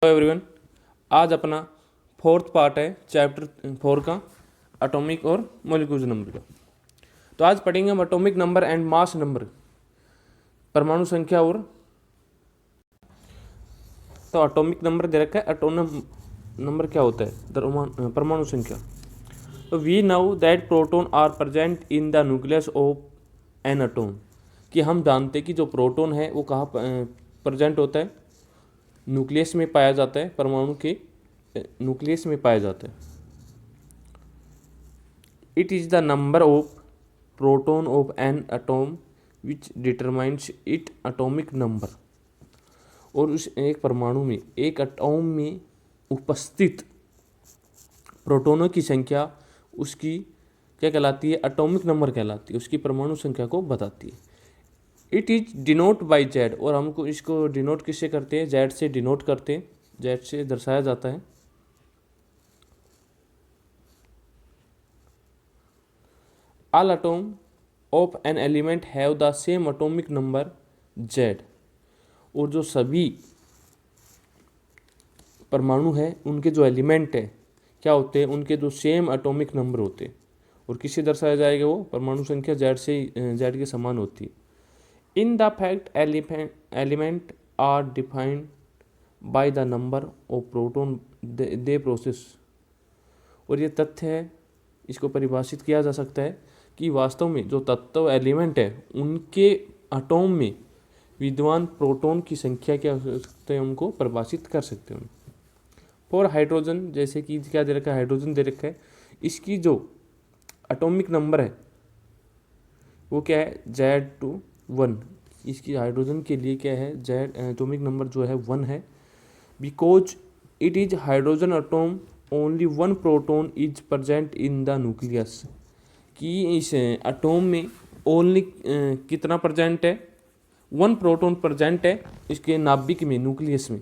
Hello everyone. आज अपना fourth part है चैप्टर 4 का, एटॉमिक और मॉलिक्यूलर नंबर का। तो आज पढ़ेंगे हम atomic number and mass number, परमाणु संख्या। और तो एटॉमिक नंबर दे रखा है, एटॉमिक नंबर क्या होता है? परमाणु संख्या। तो we know that proton are present in the nucleus of an atom, कि हम जानते हैं कि जो प्रोटॉन है वो कहाँ प्रेजेंट होता है? न्यूक्लियस में पाया जाता है, परमाणु के न्यूक्लियस में पाया जाता है। It is the number of proton of an atom which determines it atomic number. और उस एक परमाणु में, एक एटॉम में उपस्थित प्रोटॉनों की संख्या उसकी क्या कहलाती है? एटॉमिक नंबर कहलाती है, उसकी परमाणु संख्या को बताती है। It is denote by Z, और हमको इसको डिनोट किससे करते हैं? जेड से डिनोट करते हैं, जेड से दर्शाया जाता है। All atom of an element have the same atomic number Z, और जो सभी परमाणु है उनके जो एलिमेंट है क्या होते हैं? उनके जो सेम एटॉमिक नंबर होते हैं। और किससे दर्शाया जाएगा? वो परमाणु संख्या जेड से, जेड के समान होती है। In the fact, element are defined by the number of proton they process। और ये तथ्य है, इसको परिभाषित किया जा सकता है कि वास्तव में जो तत्व एलिमेंट है उनके एटॉम में विद्यमान प्रोटॉन की संख्या क्या हो सकते हैं, उनको परिभाषित कर सकते हैं। फॉर हाइड्रोजन, जैसे कि क्या दे रखा है? हाइड्रोजन दे रखा है, इसकी जो एटॉमिक नंबर है वो क्या है? Z2 1। इसकी हाइड्रोजन के लिए क्या है? जेड एटॉमिक नंबर जो है 1 है। Because it is hydrogen atom only 1 proton is present in the nucleus, कि इस एटॉम में ओनली कितना प्रेजेंट है? 1 प्रोटॉन प्रेजेंट है इसके नाभिक में, न्यूक्लियस में।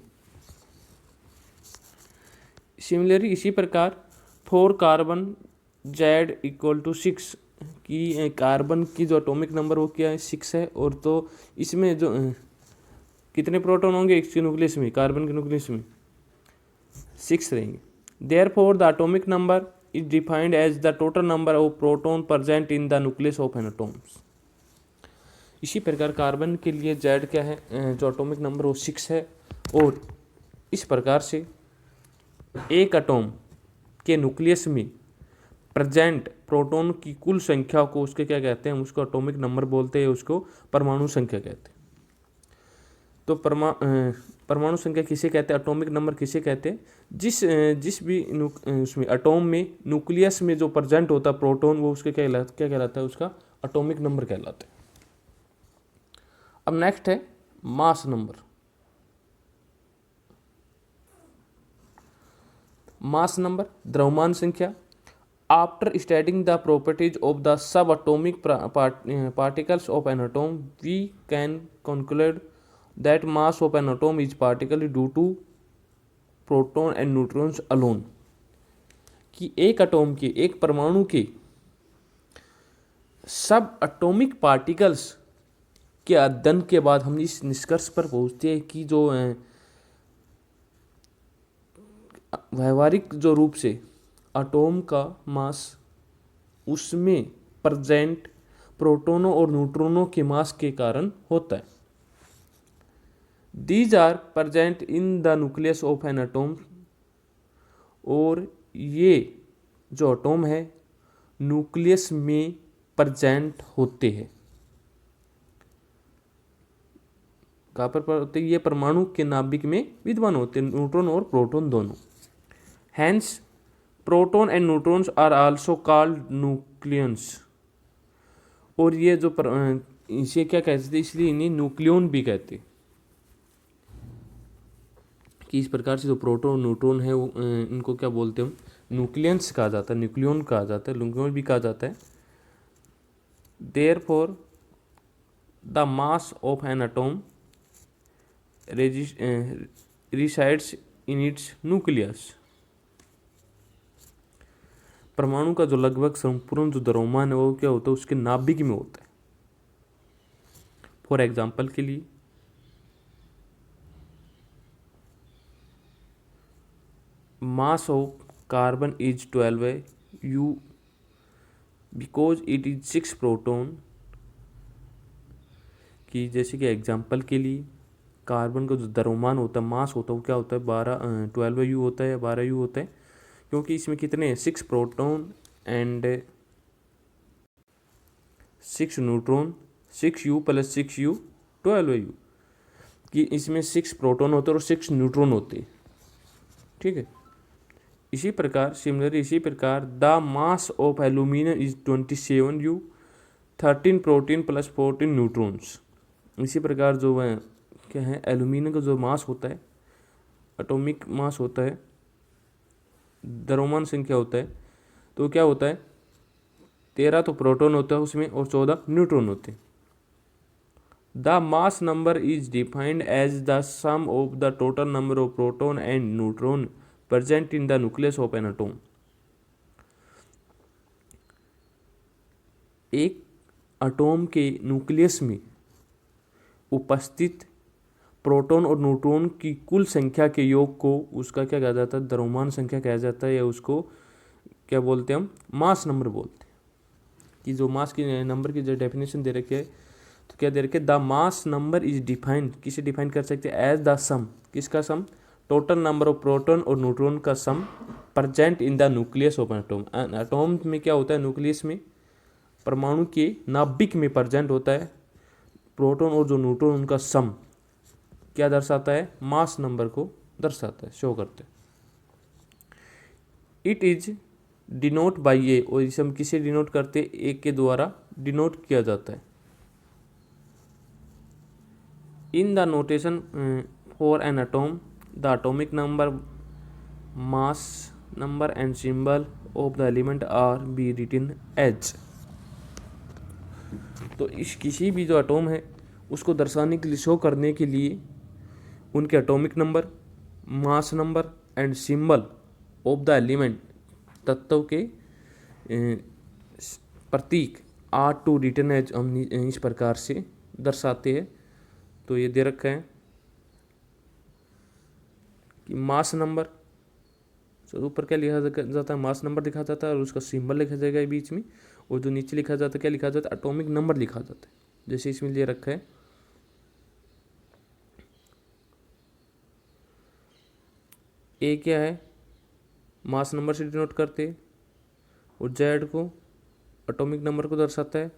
सिमिलरली इसी प्रकार फॉर कार्बन Z = 6, कि कार्बन की जो एटॉमिक नंबर वो क्या है? 6 है। और तो इसमें जो कितने प्रोटॉन होंगे इसके न्यूक्लियस में? कार्बन के न्यूक्लियस में 6 रहेंगे। Therefore the atomic number is defined as the total number of proton present in the nucleus of an atoms. इसी प्रकार कार्बन के लिए जेड क्या है? जो एटॉमिक नंबर वो 6 है। और इस प्रकार से एक एटॉम के न्यूक्लियस में प्रेजेंट प्रोटॉन की कुल संख्या को उसके क्या कहते हैं? हम उसको एटॉमिक नंबर बोलते हैं, उसको परमाणु संख्या कहते हैं। तो परमाणु संख्या किसे कहते हैं? एटॉमिक नंबर किसे कहते हैं? जिस भी उसमें एटॉम में न्यूक्लियस में जो प्रेजेंट होता है प्रोटॉन, वो उसके क्या कहलाता है? उसका एटॉमिक नंबर कहलाता है। अब नेक्स्ट है मास नंबर। मास नंबर, द्रव्यमान संख्या। After studying the properties of the subatomic particles of an atom, we can conclude that mass of an atom is partially due to proton and neutrons alone। कि एक atom के, एक परमाणु के सब atomic particles के अध्ययन के बाद हम इस निष्कर्ष पर पहुंचते हैं कि जो व्यवहारिक जो रूप से एटॉम का मास उसमें प्रेजेंट प्रोटॉनों और न्यूट्रॉनों के मास के कारण होता है। These are present in the nucleus of an atom, और ये जो एटॉम है न्यूक्लियस में प्रेजेंट होते हैं। कहाँ पर होते हैं? ये परमाणु के नाभिक में विद्यमान होते हैं, न्यूट्रॉन और प्रोटॉन दोनों। Hence proton and neutrons are also called nucleons. और ये जो इसे क्या कहते थे? इसलिए इन्हें न्यूक्लियन भी कहते, कि इस प्रकार से जो प्रोटॉन न्यूट्रॉन है वो इनको क्या बोलते हैं? न्यूक्लियंस कहा जाता है, न्यूक्लियन कहा जाता है, न्यूक्लियन भी कहा जाता है। Therefore the mass of an atom resides in its nucleus. परमाणु का जो लगभग संपूर्ण जो द्रव्यमान है वो क्या होता है? उसके नाभिक में होता है। फॉर एग्जाम्पल के लिए मास ऑफ कार्बन इज 12 है you because it is 6 proton. कि जैसे कि एग्जांपल के लिए कार्बन का जो द्रव्यमान होता है, मास होता है, वो क्या होता है 12 यू होता है या 12 यू होता है, क्योंकि इसमें कितने 6 proton and 6 neutron, 6 you plus 6 you 12 you, कि इसमें 6 प्रोटॉन होते हैं और 6 न्यूट्रॉन होते हैं। ठीक है, इसी प्रकार सिमिलरली इसी प्रकार the mass of aluminium is 27 you 13 protein plus 14 neutrons. इसी प्रकार जो है क्या है एल्यूमिनियम का जो मास होता है, एटॉमिक मास होता है, द्रव्यमान संख्या होता है, तो क्या होता है 13 तो प्रोटॉन होता है उसमें और 14 न्यूट्रॉन होते हैं। The mass number is defined as the sum of the total number of proton and neutron present in the nucleus of an atom. एक एटॉम के न्यूक्लियस में उपस्थित प्रोटॉन और न्यूट्रॉन की कुल संख्या के योग को उसका क्या कहा जाता है, द्रव्यमान संख्या कहा जाता है, या उसको क्या बोलते हैं हम, मास नंबर बोलते हैं। कि जो मास की नंबर की जो डेफिनेशन दे रखी है, तो क्या दे रखे, the mass number is defined, किसे डिफाइन कर सकते हैं, एज द सम, किसका sum, total number of proton और न्यूट्रॉन का sum present in the nucleus of atom. Atom में क्या होता है, न्यूक्लियस में परमाणु के नाभिक में प्रेजेंट होता है प्रोटॉन और जो न्यूट्रॉन, उनका सम क्या दर्शाता है, मास नंबर को दर्शाता है, शो करते हैं। इट इज डिनोट बाई ए, और इसे हम किसे डिनोट करते हैं, ए के द्वारा डिनोट किया जाता है। In the notation for an atom the atomic number, mass number and symbol of the element are be written as. तो इस किसी भी जो एटॉम है उसको दर्शाने के लिए, शो करने के लिए उनके atomic number, mass number and symbol of the element, तत्व के प्रतीक आर टू रिटन एज हम इस प्रकार से दर्शाते हैं। तो ये दे रखा है कि मास नंबर, तो ऊपर क्या लिखा जाता है, मास नंबर लिखा जाता है और उसका सिंबल लिखा जाएगा बीच में, और जो नीचे लिखा जाता है क्या लिखा जाता है, एटॉमिक नंबर लिखा जाता है, जैसे इसमें ले रखा है। ए क्या है, मास नंबर से डिनोट करते हैं, और जेड को एटॉमिक नंबर को दर्शाता है,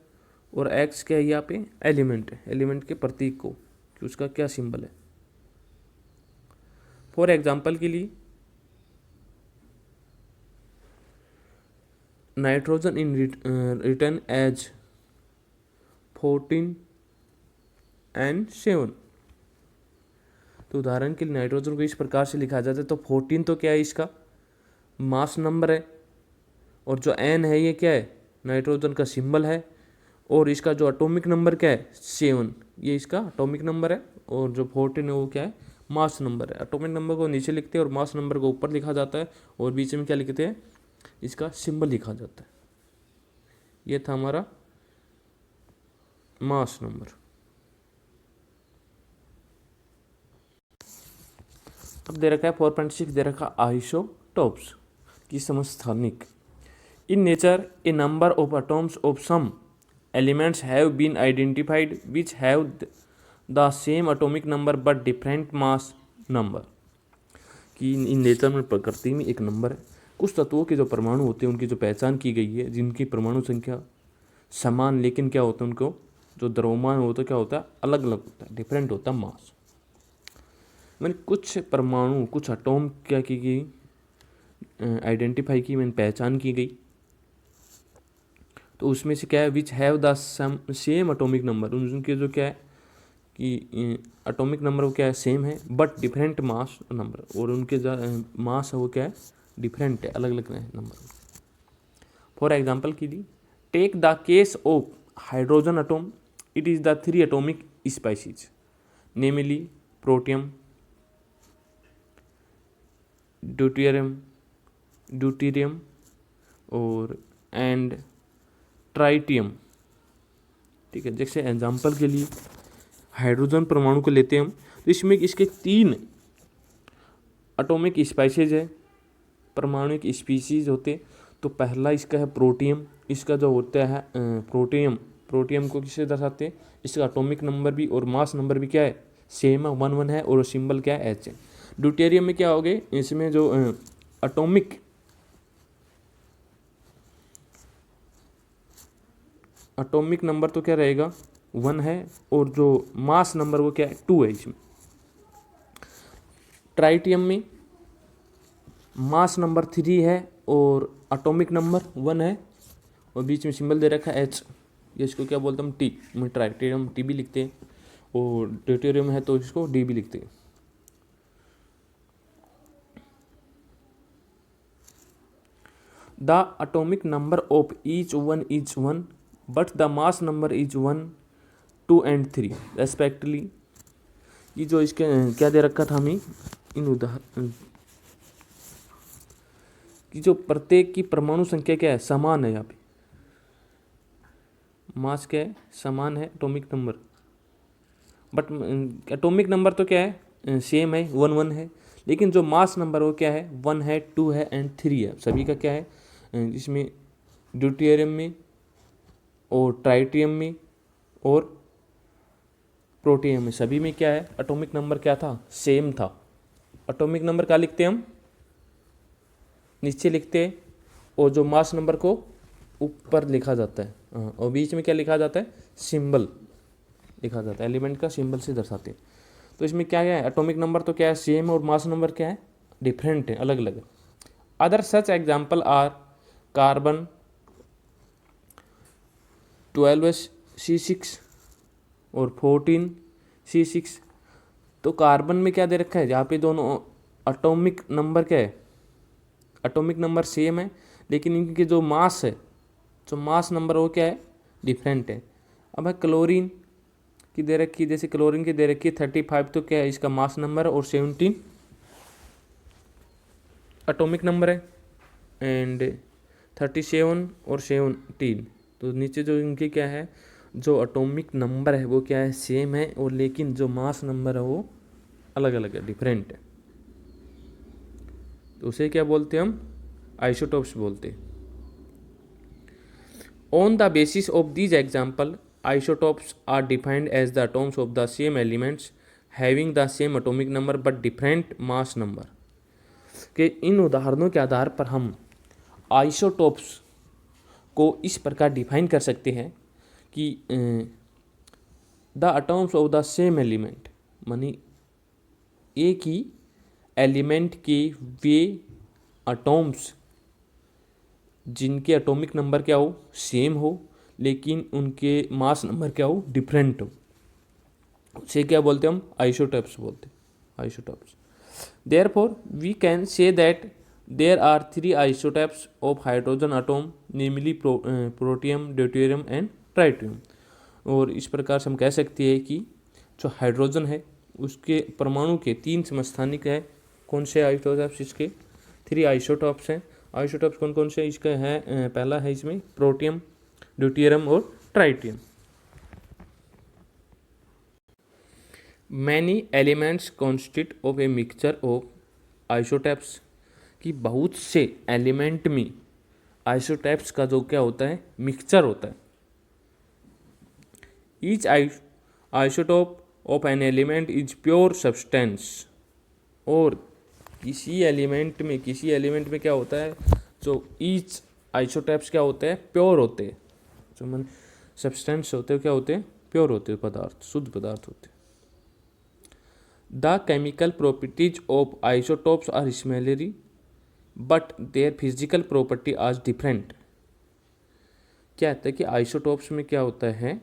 और एक्स क्या है यहाँ पे, एलिमेंट है, एलिमेंट के प्रतीक को, कि उसका क्या सिंबल है। फॉर एग्जाम्पल के लिए nitrogen is written as 14 and 7। तो उदाहरण के लिए नाइट्रोजन को इस प्रकार से लिखा जाता है, तो 14 तो क्या है, इसका मास नंबर है, और जो एन है ये क्या है, नाइट्रोजन का सिंबल है, और इसका जो एटॉमिक नंबर क्या है 7, ये इसका एटॉमिक नंबर है, और जो 14 है वो क्या है, मास नंबर है। एटॉमिक नंबर को नीचे लिखते हैं और मास नंबर को ऊपर लिखा जाता है, और बीच में क्या लिखते हैं, इसका सिंबल लिखा जाता है। ये था हमारा मास नंबर। अब दे रखा है 4.6 दे रखा आइसोटोप्स की समस्थानिक। In nature a number of atoms of some elements have been identified which have the same atomic number but different mass number. कि इन नेचर में, प्रकृति में एक नंबर है, कुछ तत्वों के जो परमाणु होते हैं उनकी जो पहचान की गई है, जिनकी परमाणु संख्या समान, लेकिन क्या होता है उनको जो द्रव्यमान होता है क्या होता है, अलग अलग होता है, डिफरेंट होता है मास। मैंने कुछ परमाणु, कुछ एटॉम क्या की गई, आइडेंटिफाई की, मैंने पहचान की गई, तो उसमें से क्या है, विच have the same atomic number, उनके जो क्या है कि एटॉमिक नंबर वो क्या है, सेम है, बट डिफरेंट मास नंबर, और उनके जो मास है वो क्या है, डिफरेंट है, अलग अलग नंबर। फॉर एग्जाम्पल के लिए take the case of hydrogen atom, it is the 3 atomic species, namely protium, deuterium और एंड ट्राइटियम। ठीक है, जैसे एग्जाम्पल के लिए हाइड्रोजन परमाणु को लेते हैं हम, तो इसमें इसके 3 एटॉमिक स्पाइसेज है, परमाणु की स्पीसीज होते, तो पहला इसका है प्रोटियम। इसका जो होता है प्रोटियम को किससे दर्शाते हैं, इसका एटॉमिक नंबर भी और मास नंबर भी क्या है, सेम है, 1 1 है, और सिंबल क्या है, एच है। ड्यूटेरियम में क्या हो गए, इसमें जो एटॉमिक नंबर तो क्या रहेगा, 1 है, और जो मास नंबर वो क्या है, 2 है इसमें। ट्राइटियम में मास नंबर 3 है और एटॉमिक नंबर 1 है, और बीच में सिंबल दे रखा है एच। ये इसको क्या बोलते हैं हम, टी में ट्राइटियम टी भी लिखते हैं, और ड्यूटेरियम है तो इसको डी भी लिखते हैं। The atomic number of each one is 1 but the mass number is 1 2 and 3 respectively. ये जो इसके क्या दे रखा था हमें, इन उदाहरण कि जो प्रत्येक की परमाणु संख्या क्या है, समान है। यहाँ पे मास क्या है, समान है atomic number, but atomic number तो क्या है, सेम है, 1 1 है, लेकिन जो मास नंबर वो क्या है, 1 है, 2 है एंड 3 है। सभी का क्या है, इसमें ड्यूटेरियम में और ट्राइटियम में और प्रोटियम में, सभी में क्या है, एटॉमिक नंबर क्या था, सेम था। एटॉमिक नंबर क्या लिखते हैं हम, नीचे लिखते हैं, और जो मास नंबर को ऊपर लिखा जाता है, और बीच में क्या लिखा जाता है, सिंबल लिखा जाता है, एलिमेंट का सिंबल से दर्शाते हैं। तो इसमें क्या है, एटॉमिक नंबर तो क्या है, सेम, और मास नंबर क्या है, डिफरेंट है, अलग अलग है। Other such example are carbon 12C6 और 14C6। तो कार्बन में क्या दे रखा है, जहाँ पे दोनों एटॉमिक नंबर क्या है, एटॉमिक नंबर सेम है, लेकिन इनके जो मास है, जो मास नंबर वो क्या है, डिफरेंट है। अब है क्लोरीन की दे रखी, जैसे क्लोरीन की दे रखी है 35, तो क्या है इसका मास नंबर है, और 17 एटॉमिक नंबर है, एंड 37 और 17। तो नीचे जो इनके क्या है, जो एटॉमिक नंबर है वो क्या है, सेम है, और लेकिन जो मास नंबर है वो अलग अलग है, डिफरेंट है। तो उसे क्या बोलते हैं हम, आइसोटोप्स बोलते हैं। On the basis of these example isotopes are defined as the atoms of the same elements having the same atomic number but different mass number. के इन उदाहरणों के आधार पर हम आइसोटोप्स को इस प्रकार डिफाइन कर सकते हैं कि the atoms of the same element, मानी एक ही एलिमेंट के वे एटॉम्स जिनके एटॉमिक नंबर क्या हो, सेम हो, लेकिन उनके मास नंबर क्या हो, डिफरेंट हो, उसे क्या बोलते हैं हम, आइसोटोप्स बोलते हैं, isotopes. Therefore we can say that there are 3 isotopes of hydrogen atom, namely protium, deuterium and tritium. और इस प्रकार से हम कह सकते हैं कि जो हाइड्रोजन है उसके परमाणु के 3 समस्थानिक है। कौन से आइसोटोप्स, इसके 3 आइसोटोप्स हैं। आइसोटोप्स कौन कौन से इसका है, पहला है इसमें प्रोटियम, ड्यूटेरियम और tritium. Many elements consist of a mixture of isotopes, कि बहुत से एलिमेंट में आइसोटोप्स का जो क्या होता है, मिक्सचर होता है। Each isotope of an element is pure substance, और किसी एलिमेंट में क्या होता है, जो ईच आइसोटोप्स क्या होते हैं, प्योर होते हैं। जो मन सब्सटेंस होते हैं क्या होते हैं, प्योर होते हैं, पदार्थ, शुद्ध पदार्थ होते हैं। The chemical properties of isotopes are similar but their physical property are different. क्या होता है कि आइसोटोप्स में क्या होता है,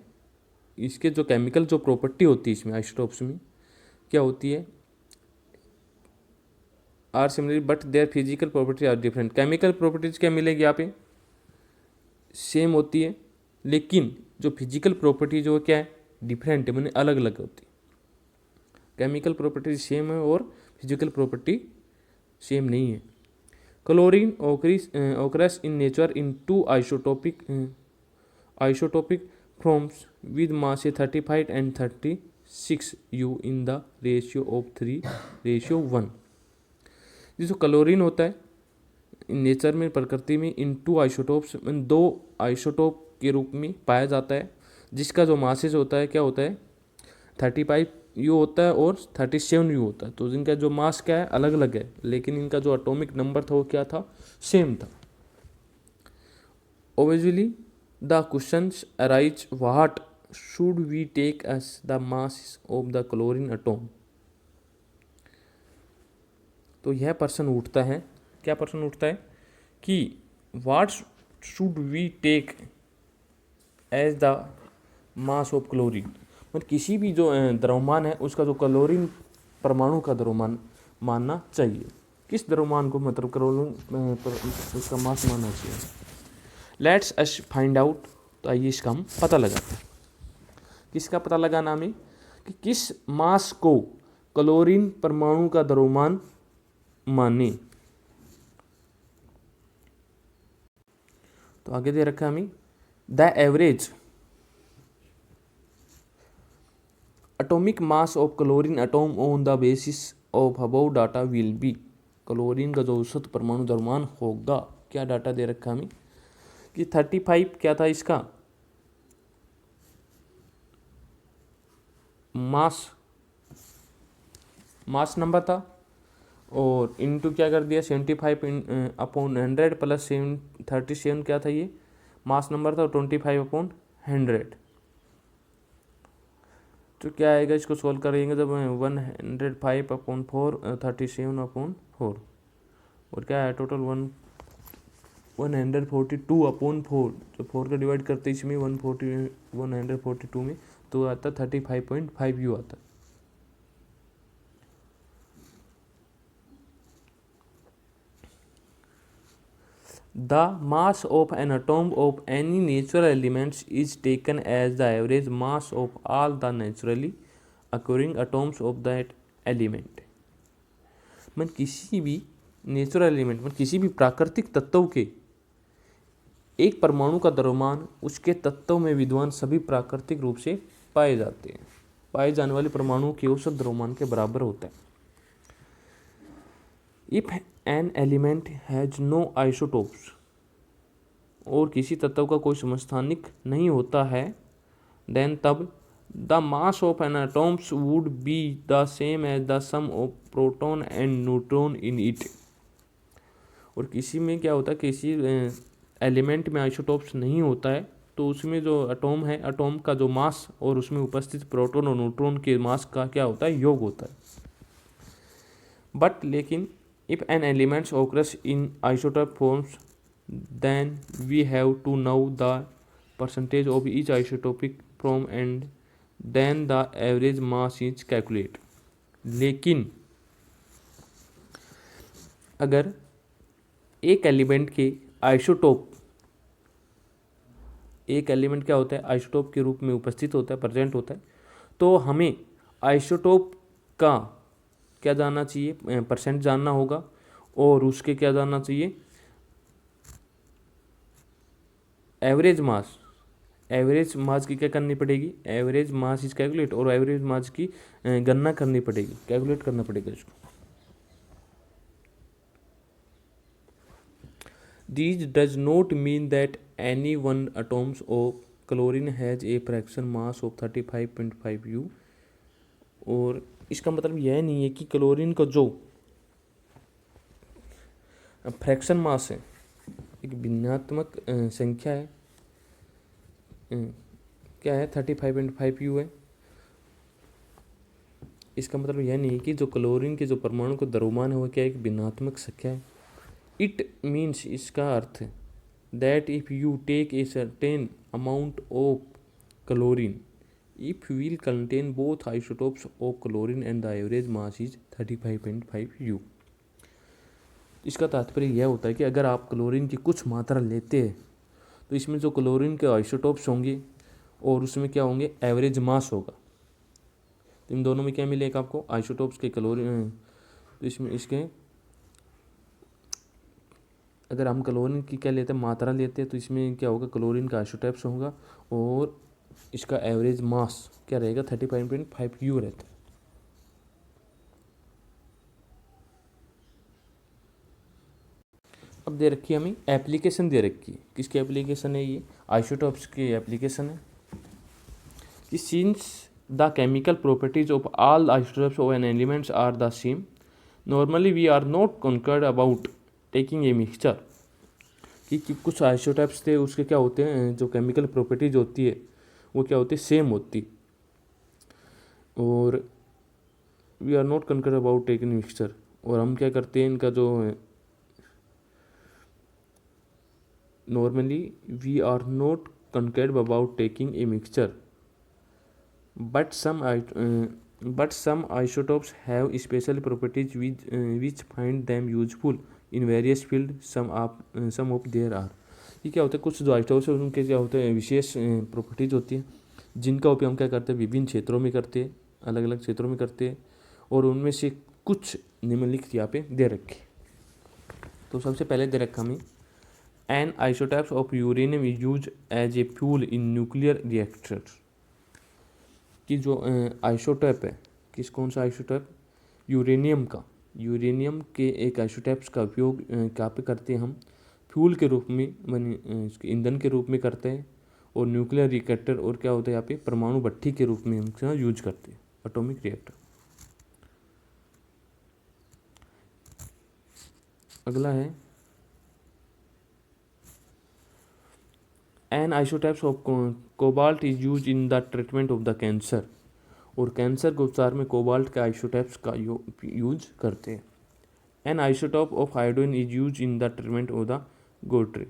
इसके जो केमिकल जो प्रॉपर्टी होती है इसमें आइसोटोप्स में क्या होती है, are similar but their physical property are different. Chemical properties क्या मिलेगी यहाँ पे, सेम होती है, लेकिन जो फिजिकल प्रॉपर्टी जो क्या है, डिफरेंट है, मैंने अलग अलग होती है। केमिकल प्रॉपर्टी सेम है और फिजिकल प्रॉपर्टी सेम नहीं है। Chlorine occurs in nature in 2 isotopic forms with mass 35 and 36 U in the ratio of 3:1। जो क्लोरीन होता है नेचर में, प्रकृति में, इन टू आइसोटोप्स, दो आइसोटोप के रूप में पाया जाता है, जिसका जो मासेज होता है क्या होता है 35U होता है और 37U होता है। तो इनका जो मास क्या है अलग अलग है, लेकिन इनका जो एटॉमिक नंबर था वो क्या था, सेम था। Obviously the questions arise, what should we take as the mass of the chlorine atom। तो यह प्रश्न उठता है, क्या प्रश्न उठता है कि what should we take as the mass of chlorine, मतलब किसी भी जो द्रव्यमान है उसका जो क्लोरीन परमाणु का द्रव्यमान मानना चाहिए, किस द्रव्यमान को मतलब क्लोरीन उसका मास मानना चाहिए। Let's us find out. तो आइए इसका हम पता लगाते हैं। किसका पता लगाना हमें कि किस मास को क्लोरीन परमाणु का द्रव्यमान माने। तो आगे दे रखा है हमें the average atomic mass of chlorine atom on the basis of above data will be. Chlorine का जो औसत परमाणु द्रव्यमान होगा, क्या डाटा दे रखा है हमें कि 35 क्या था इसका मास नंबर था, और इनटू क्या कर दिया 75/100 प्लस 37 क्या था ये मास नंबर था, 25/100। तो क्या आएगा, इसको सोल्व करेंगे जब 105/4 37/4 और क्या है टोटल 142/4, तो 4 का डिवाइड करते इसमें 142 में तो आता 35.5U आता। The mass of an atom of any natural elements is taken as the average mass of all the naturally occurring atoms of that element। मतलब किसी भी नेचुरल एलिमेंट मतलब किसी भी प्राकृतिक तत्व के एक परमाणु का द्रव्यमान उसके तत्व में विद्यमान सभी प्राकृतिक रूप से पाए जाते हैं, पाए जाने वाले परमाणुओं के औसत द्रव्यमान के बराबर होता है। If an element has no isotopes, और किसी तत्व का कोई समस्थानिक नहीं होता है, देन तब the mass of an atoms would be the same as the sum of proton and neutron in it. और किसी में क्या होता है, किसी एलिमेंट में आइसोटोप्स नहीं होता है तो उसमें जो एटॉम है, एटॉम का जो मास और उसमें उपस्थित प्रोटॉन और न्यूट्रॉन के मास का क्या होता है, योग होता है। बट लेकिन if an elements occurs in isotope forms then we have to know the percentage of each isotopic form and then the average mass is calculate। लेकिन अगर एक एलिमेंट के आइसोटोप, एक एलिमेंट क्या होता है आइसोटोप के रूप में उपस्थित होता है, प्रेजेंट होता है, तो हमें आइसोटोप का क्या जानना चाहिए, परसेंट जानना होगा, और उसके क्या जानना चाहिए एवरेज मास की क्या करनी पड़ेगी, एवरेज मास इज कैलकुलेट, और एवरेज मास की गणना करनी पड़ेगी, कैलकुलेट करना पड़ेगा इसको। This does not mean that any one atoms of chlorine has a fraction mass of 35.5U। और इसका मतलब यह नहीं है कि क्लोरीन का जो फ्रैक्शन मास है एक भिन्नात्मक संख्या है, क्या है 35.5U है। इसका मतलब यह नहीं है कि जो क्लोरीन के जो परमाणु का द्रव्यमान है वो क्या एक भिन्नात्मक संख्या है। इट मीन्स, इसका अर्थ that if you take a certain amount of chlorine it will contain both isotopes of chlorine and the average mass is 35.5U। इसका तात्पर्य यह होता है कि अगर आप क्लोरीन की कुछ मात्रा लेते हैं तो इसमें जो क्लोरीन के आइसोटोप्स होंगे और उसमें क्या होंगे एवरेज मास होगा। तो इन दोनों में क्या मिलेगा आपको, आइसोटोप्स के क्लोरीन। तो इसमें इसके अगर हम क्लोरीन की क्या लेते हैं मात्रा लेते हैं तो इसमें क्या होगा क्लोरीन का आइसोटोप्स होगा और इसका एवरेज मास क्या रहेगा 35.5U रहता है। अब दे रखी है हमें एप्लीकेशन दे रखी है, किसकी एप्लीकेशन है ये, आइसोटोप्स की एप्लीकेशन है कि since the chemical properties of all isotopes of an elements are the same normally we are not concerned about taking a mixture कि कुछ आइसोटोप्स थे उसके क्या होते हैं, जो केमिकल प्रॉपर्टीज होती है वो क्या होती है, सेम होती, और we are not concerned about taking mixture, और हम क्या करते हैं इनका जो normally we are not concerned about taking a mixture but some isotopes have special properties which find them useful in various fields some of there are ये क्या होता है, कुछ जो आइसोटोप्स है उनके क्या होते हैं विशेष प्रॉपर्टीज होती हैं जिनका उपयोग हम क्या करते हैं विभिन्न क्षेत्रों में करते हैं, अलग अलग क्षेत्रों में करते हैं, और उनमें से कुछ निम्नलिखित यहाँ पे दे रखे। तो सबसे पहले दे रखा हमें an isotopes of uranium is use as a fuel in nuclear reactor कि जो आइसोटोप है, कौन सा आइसोटोप, यूरेनियम का, यूरेनियम के एक आइसोटोप्स का उपयोग क्या पे करते हैं हम, फ्यूल के रूप में इसके ईंधन के रूप में करते हैं, और न्यूक्लियर रिएक्टर और क्या होता है यहाँ पे परमाणु भट्ठी के रूप में हम यूज करते हैं, एटॉमिक रिएक्टर। अगला है an isotopes of cobalt is use in the treatment of the cancer, और कैंसर के उपचार में कोबाल्ट के आइसोटोप्स का यूज करते हैं। An isotope of iodine is use in the treatment of the goitre,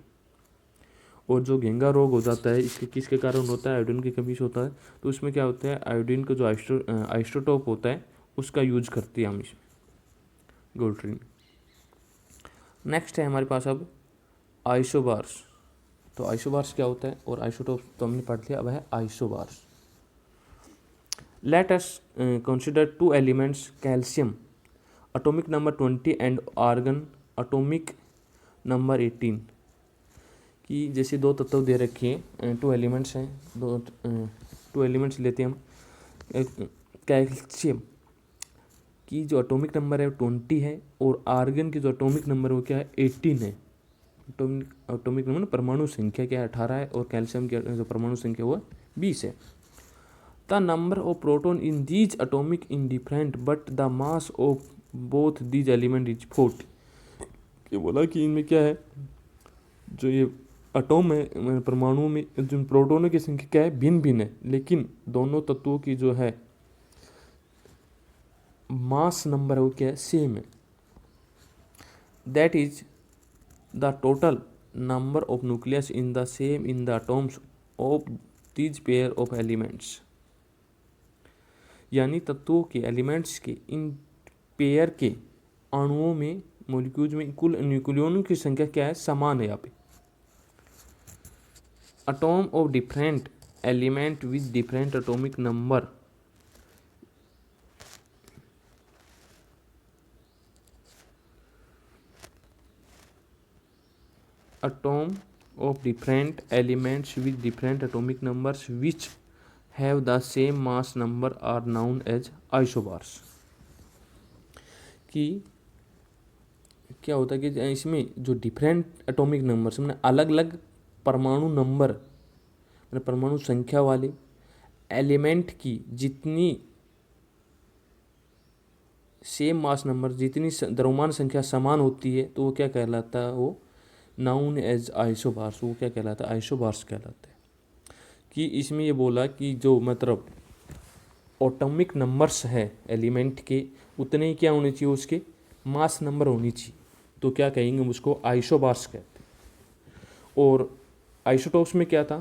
और जो घेंगा रोग हो जाता है इसके किसके कारण होता है, आयोडीन की कमी से होता है, तो उसमें क्या होता है आयोडीन का जो आइसोटोप होता है उसका यूज करते हैं हम इसमें गोट्री में। नेक्स्ट है हमारे पास अब आइसोबार्स। तो आइसोबार्स क्या होता है, और आइसोटोप तो हमने पढ़ लिया, अब है isobars. Let us consider two elements calcium atomic number 20 and argon atomic number 18 कि जैसे दो तत्व दे रखे हैं, टू एलिमेंट्स हैं, टू एलिमेंट्स लेते हैं हम, कैल्शियम की जो एटॉमिक नंबर है वो 20 है, और आर्गन की जो एटॉमिक नंबर वो क्या है 18 है। एटॉमिक नंबर परमाणु संख्या क्या है 18 है, और कैल्शियम की जो परमाणु संख्या वो 20 है। The number of proton in these atomic in different but the mass of both these element is 40। ये बोला कि इनमें क्या है, जो ये एटॉम है परमाणु में जो प्रोटॉनों की संख्या क्या है भिन्न भिन्न है, लेकिन दोनों तत्वों की जो है मास नंबर है वो क्या है सेम है। That is the total number of nucleus in the same in the atoms of these pair of elements, यानी तत्वों के एलिमेंट्स के इन पेयर के अणुओं में मॉलिक्यूल्स में कुल न्यूक्लियनों की संख्या क्या है समान है यहाँ पे। अटोम of different element with different atomic number, atom of different elements with different atomic numbers which have the same mass number are known as isobars। कि क्या होता है कि इसमें जो डिफरेंट एटॉमिक नंबर्स मैंने अलग अलग परमाणु नंबर मैंने परमाणु संख्या वाले एलिमेंट की जितनी सेम मास नंबर जितनी द्रव्यमान संख्या समान होती है तो वो क्या कहलाता है, वो नाउन एज आइसोबार्स, वो क्या कहलाता है आइसोबार्स कहलाता है। कि इसमें ये बोला कि जो मतलब एटॉमिक नंबर्स है एलिमेंट के उतने ही क्या होने चाहिए उसके मास नंबर होनी चाहिए, तो क्या कहेंगे उसको आइसोबार्स कहते हैं। और आइसोटोप्स में क्या था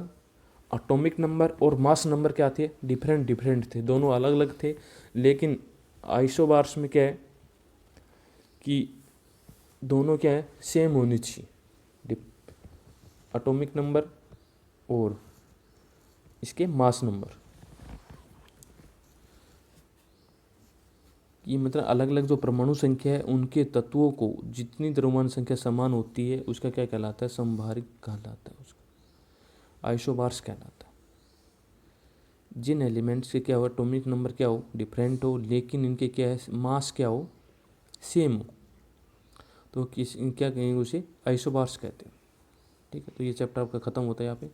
एटॉमिक नंबर और मास नंबर क्या थे डिफरेंट डिफरेंट थे, दोनों अलग अलग थे, लेकिन आइसोबार्स में क्या है कि दोनों क्या है सेम होनी चाहिए, एटॉमिक नंबर और इसके मास नंबर। ये मतलब अलग अलग जो परमाणु संख्या है उनके तत्वों को जितनी द्रव्यमान संख्या समान होती है उसका क्या कहलाता है समभारिक कहलाता है, उसका आइसोबार्स कहलाता है। जिन एलिमेंट्स के क्या हो एटॉमिक नंबर क्या हो डिफरेंट हो लेकिन इनके क्या है मास क्या हो सेम हो, तो किस क्या कहेंगे, उसे आइसोबार्स कहते हैं। ठीक है, तो ये चैप्टर आपका ख़त्म होता है यहाँ पे।